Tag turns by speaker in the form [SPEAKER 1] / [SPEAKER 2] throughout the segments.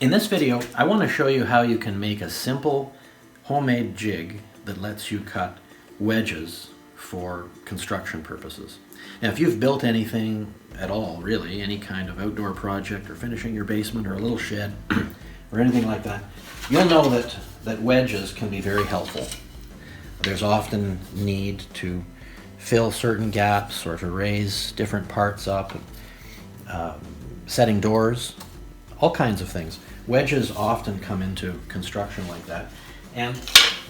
[SPEAKER 1] In this video, I want to show you how you can make a simple homemade jig that lets you cut wedges for construction purposes. Now, if you've built anything at all, really, any kind of outdoor project or finishing your basement or a little shed or anything like that, you'll know that wedges can be very helpful. There's often need to fill certain gaps or to raise different parts up, setting doors, all kinds of things. Wedges often come into construction like that, and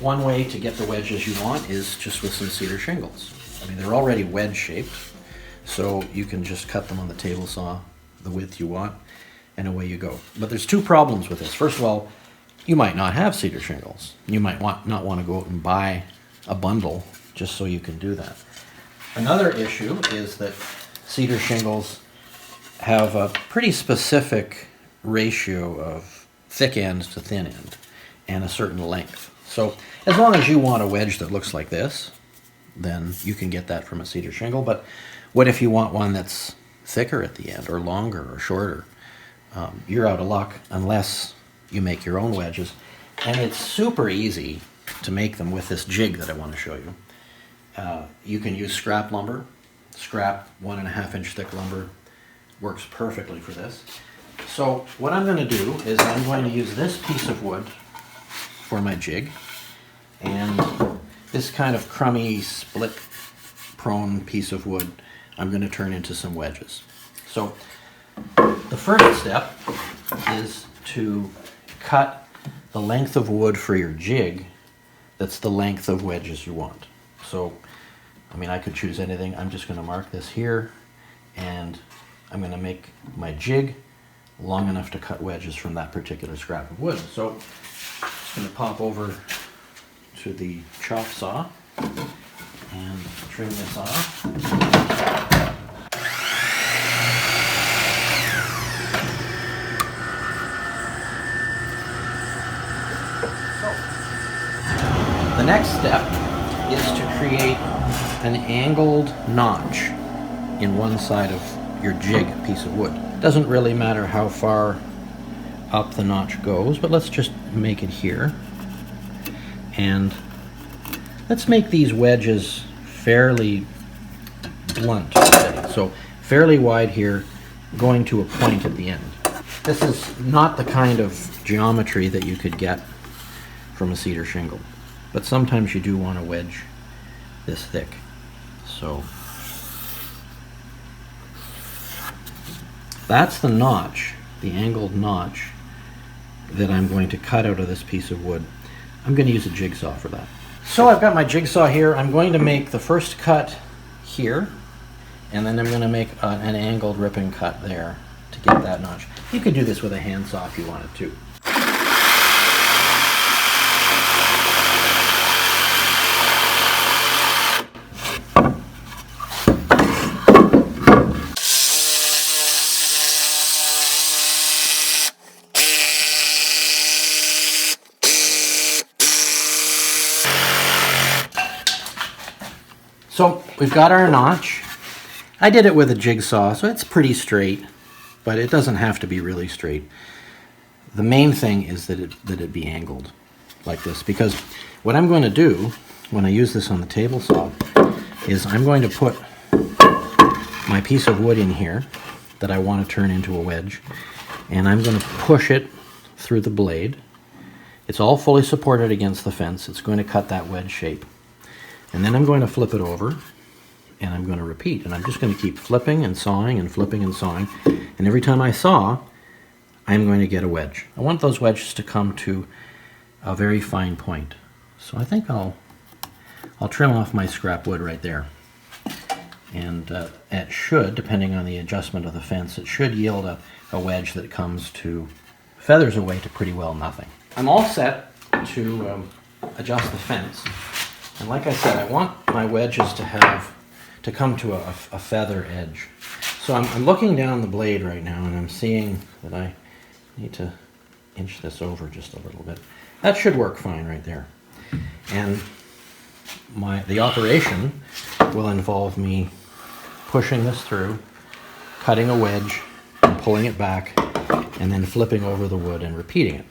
[SPEAKER 1] one way to get the wedges you want is just with some cedar shingles. I mean, they're already wedge shaped, so you can just cut them on the table saw the width you want, and away you go. But there's two problems with this. First of all, you might not have cedar shingles. You might not want to go out and buy a bundle just so you can do that. Another issue is that cedar shingles have a pretty specific ratio of thick end to thin end and a certain length. So as long as you want a wedge that looks like this, then you can get that from a cedar shingle. But what if you want one that's thicker at the end or longer or shorter? You're out of luck unless you make your own wedges. And it's super easy to make them with this jig that I want to show you. You can use scrap lumber. Scrap 1.5 inch thick lumber works perfectly for this. So what I'm going to do is I'm going to use this piece of wood for my jig, and this kind of crummy, split-prone piece of wood I'm going to turn into some wedges. So the first step is to cut the length of wood for your jig that's the length of wedges you want. So, I mean, I could choose anything. I'm just going to mark this here, and I'm going to make my jig long enough to cut wedges from that particular scrap of wood. So I'm just going to pop over to the chop saw and trim this off. So the next step is to create an angled notch in one side of your jig piece of wood. Doesn't really matter how far up the notch goes, but let's just make it here. And let's make these wedges fairly blunt. So fairly wide here, going to a point at the end. This is not the kind of geometry that you could get from a cedar shingle, but sometimes you do want a wedge this thick. So that's the notch, the angled notch that I'm going to cut out of this piece of wood. I'm going to use a jigsaw for that. So I've got my jigsaw here. I'm going to make the first cut here, and then I'm going to make an angled ripping cut there to get that notch. You could do this with a handsaw if you wanted to. So we've got our notch. I did it with a jigsaw, so it's pretty straight, but it doesn't have to be really straight. The main thing is that it be angled like this, because what I'm going to do when I use this on the table saw is I'm going to put my piece of wood in here that I want to turn into a wedge, and I'm going to push it through the blade. It's all fully supported against the fence. It's going to cut that wedge shape. And then I'm going to flip it over, and I'm going to repeat. And I'm just going to keep flipping and sawing and flipping and sawing. And every time I saw, I'm going to get a wedge. I want those wedges to come to a very fine point. So I think I'll trim off my scrap wood right there. And it should, depending on the adjustment of the fence, it should yield a wedge that comes to, feathers away to pretty well nothing. I'm all set to adjust the fence. And like I said, I want my wedges to come to a feather edge. So I'm looking down the blade right now, and I'm seeing that I need to inch this over just a little bit. That should work fine right there. And the operation will involve me pushing this through, cutting a wedge, and pulling it back, and then flipping over the wood and repeating it.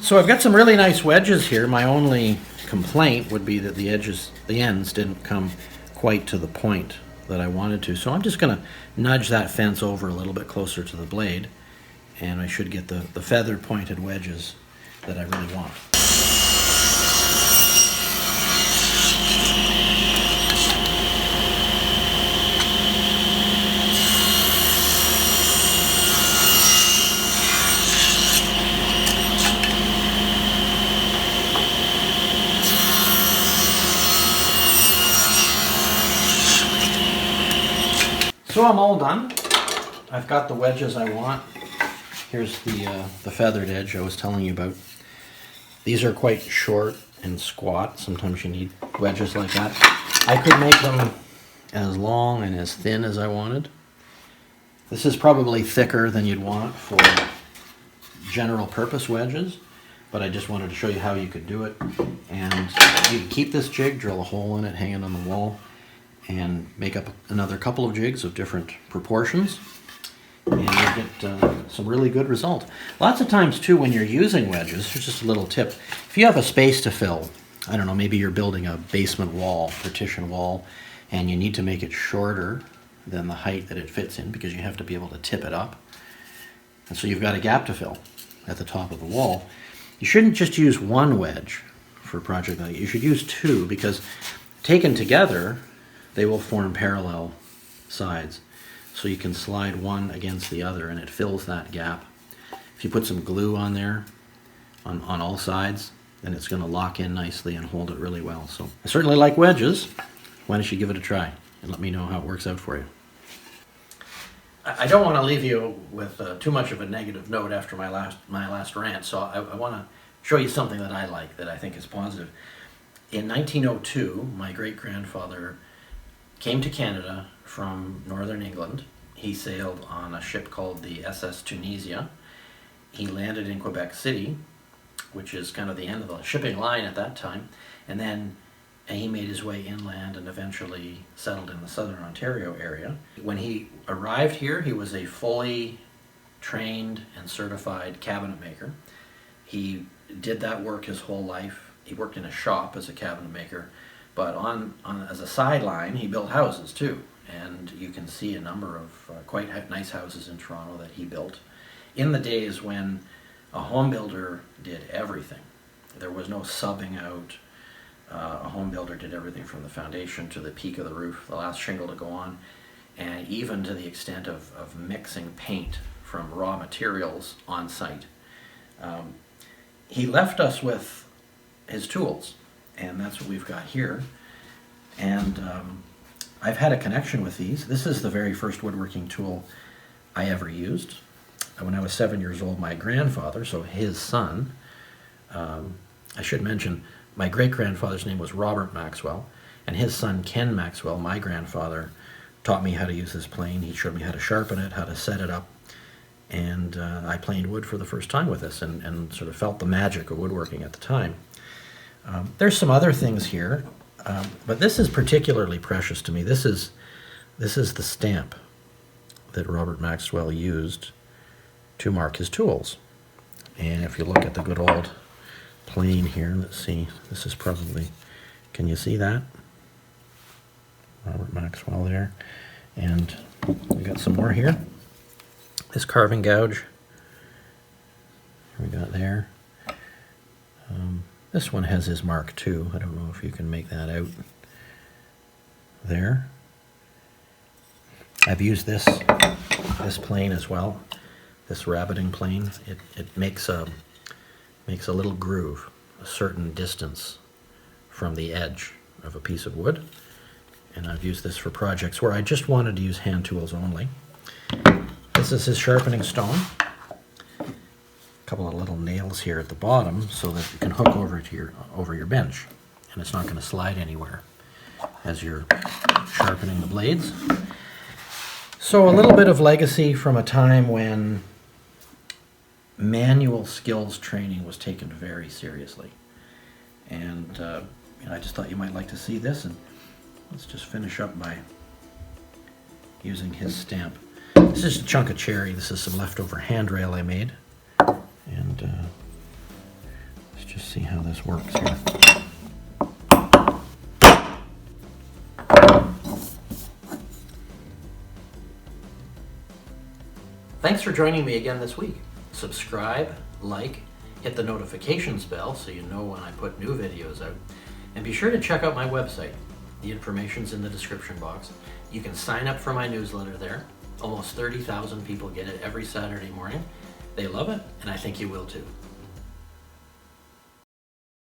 [SPEAKER 1] So I've got some really nice wedges here. My only complaint would be that the ends didn't come quite to the point that I wanted to. So I'm just going to nudge that fence over a little bit closer to the blade, and I should get the feather pointed wedges that I really want. So I'm all done. I've got the wedges I want. Here's the feathered edge I was telling you about. These are quite short and squat. Sometimes you need wedges like that. I could make them as long and as thin as I wanted. This is probably thicker than you'd want for general purpose wedges, but I just wanted to show you how you could do it. And you can keep this jig, drill a hole in it, hang it on the wall, and make up another couple of jigs of different proportions, and you'll get some really good result. Lots of times too, when you're using wedges, here's just a little tip. If you have a space to fill, I don't know, maybe you're building a basement wall, partition wall, and you need to make it shorter than the height that it fits in because you have to be able to tip it up, and so you've got a gap to fill at the top of the wall. You shouldn't just use one wedge for a project like that. You should use two, because taken together they will form parallel sides. So you can slide one against the other and it fills that gap. If you put some glue on there on all sides, then it's going to lock in nicely and hold it really well. So I certainly like wedges. Why don't you give it a try and let me know how it works out for you. I don't want to leave you with too much of a negative note after my last rant, so I want to show you something that I like, that I think is positive. In 1902, my great-grandfather came to Canada from northern England. He sailed on a ship called the SS Tunisia. He landed in Quebec City, which is kind of the end of the shipping line at that time, and then he made his way inland and eventually settled in the southern Ontario area. When he arrived here, he was a fully trained and certified cabinet maker. He did that work his whole life. He worked in a shop as a cabinet maker, but as a sideline, he built houses too. And you can see a number of quite nice houses in Toronto that he built in the days when a home builder did everything. There was no subbing out. A home builder did everything from the foundation to the peak of the roof, the last shingle to go on, and even to the extent of mixing paint from raw materials on site. He left us with his tools, and that's what we've got here. And I've had a connection with these. This is the very first woodworking tool I ever used. When I was 7 years old, my grandfather, so his son, I should mention, my great-grandfather's name was Robert Maxwell, and his son, Ken Maxwell, my grandfather, taught me how to use this plane. He showed me how to sharpen it, how to set it up, and I planed wood for the first time with this and sort of felt the magic of woodworking at the time. There's some other things here, but this is particularly precious to me. This is the stamp that Robert Maxwell used to mark his tools. And if you look at the good old plane here, let's see, this is probably, can you see that? Robert Maxwell there. And we got some more here. This carving gouge we got there. This one has his mark too. I don't know if you can make that out there. I've used this plane as well, this rabbiting plane. It makes a little groove a certain distance from the edge of a piece of wood, and I've used this for projects where I just wanted to use hand tools only. This is his sharpening stone. couple of little nails here at the bottom so that you can hook over your bench, and it's not going to slide anywhere as you're sharpening the blades. So a little bit of legacy from a time when manual skills training was taken very seriously. And I just thought you might like to see this, and let's just finish up by using his stamp. This is a chunk of cherry. This is some leftover handrail I made. And let's just see how this works here. Thanks for joining me again this week. Subscribe, like, hit the notifications bell so you know when I put new videos out. And be sure to check out my website. The information's in the description box. You can sign up for my newsletter there. Almost 30,000 people get it every Saturday morning. They love it, and I think you will too.